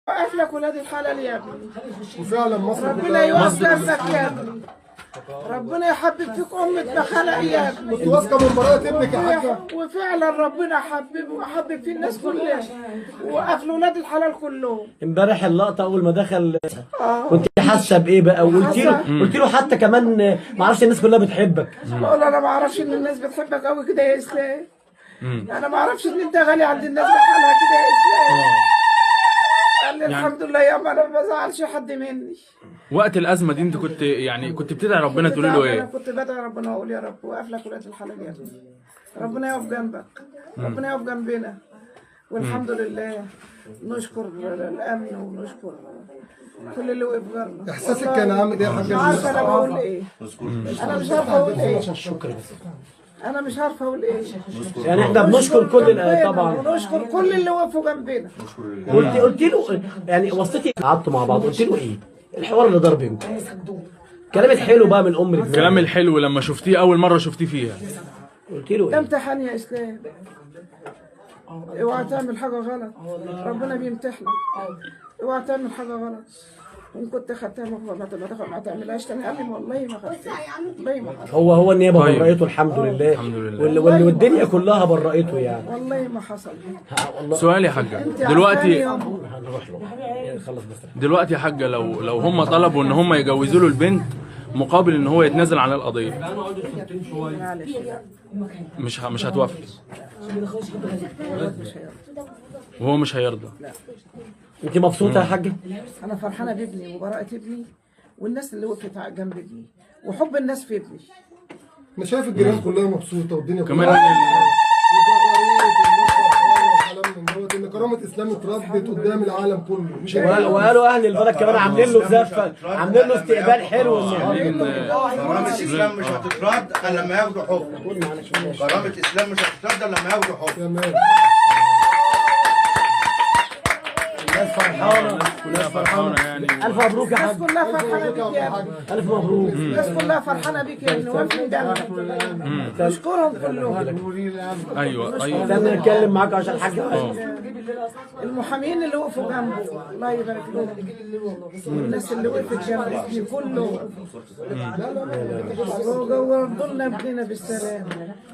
وقف لك ولاد الحلال يا ابني. وفعلا مصر ربنا يوفق جنبك يا ابني. ربنا يحبب فيك أمة ما خلق يا ابني. كنت واثقه من براءة ابنك يا حاجه. وفعلا ربنا حببه وحبب في الناس كلها، وقف له ولاد الحلال كلهم. امبارح اللقطه اول ما دخل كنت حاسه بايه بقى؟ قلت له حتى كمان ما اعرفش الناس كلها بتحبك. بقول انا ما اعرفش ان الناس بتحبك قوي كده يا اسلام. انا ما اعرفش ان انت غالي عند الناس بحالها كده يا اسلام. قال لي الحمد لله يا ما انا ما بزعلش حد مني. وقت الازمه دي انت كنت بتدعي ربنا تقول له ايه؟ انا كنت بدعي ربنا واقول يا رب وقف لك ولاد الحلال يا ابني. ربنا يقف جنبك، ربنا يقف جنبنا، والحمد لله نشكر الامن ونشكر كل اللي وقف جنبنا. احساسك كان عامل ايه يا حاجه؟ مش عارفه انا بقول ايه. انا مش عارفه اقول ايه. شكرا. انا مش عارفه اقول ايه. يعني احنا بنشكر كل طبعا ونشكر كل اللي وقفوا جنبنا. قلت له يعني وصيتي قعدتوا مع بعض قلت له ايه؟ الحوار اللي دار بينكم الكلام الحلو بقى من ام الكلام الحلو لما شفتيه اول مره شفتيه فيها قلت له ده ايه؟ امتحان يا اسلام. اوعى تعمل حاجه غلط، ربنا بيمتحنك. اوعى تعمل حاجه غلط، وان كنت خدتها ما تعملهاش تاني. قال لي والله ما خدتها، والله ما خدتها. هو النيابه طيب. برأته الحمد لله. الحمد لله. والدنيا كلها برأته يعني. والله ما حصل. والله سؤال يا حاجه هنروح له خلص بس. دلوقتي يا حاجه لو هم طلبوا ان هم يجوزوا له البنت مقابل ان هو يتنازل عن القضيه معلش مش هتوافق مش هيرضى. وهو مش هيرضى. انت مبسوطه يا حاجه؟ انا فرحانه بابني وبراءه ابني والناس اللي وقفت جنب ابني وحب الناس في ابني. انا شايف الجيران كلها مبسوطه والدنيا كمان ان كرامه اسلام اتربت قدام العالم كله. مش وقالوا اهل البلد كمان عاملين له زفه، عاملين له استقبال حلو. كرامة الإسلام مش هتترد إلا لما ياخدوا حكم. كرامة الإسلام مش هتترد إلا لما ياخدوا حكم. تمام. الناس فرحانه، كلها فرحانه يعني. الف مبروك يا الناس حاج. كلها فرحانه بيك يا ابني. الف مبروك. الناس كلها فرحانه بيك يا ابني واقفين جنبك. نشكرهم كلهم. ايوه استنى نتكلم معاك عشان الحاج. المحامين اللي وقفوا جنبه الله يبارك لهم، والناس اللي وقفت جنب ابني كله وردوا لنا ابننا بالسلام.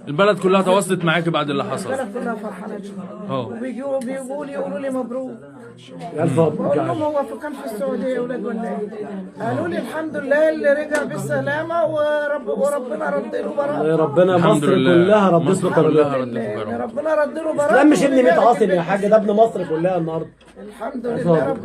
البلد كلها تواصلت معاك بعد اللي حصل. البلد كلها فرحانه بيه. وبيجوا لي يقولوا لي مبروك. الف مبروك. بقول لهم هو كان في السعوديه يا اولاد ولا ايه؟ قالوا لي الحمد لله اللي رجع بالسلامه وربنا رد له براءته. ربنا مصر كلها ردت له كرامته. ربنا رد له براءته. اسلام مش ابن 100 عاصم يا حاج، ده ابن مصر كلها النهارده. الحمد لله.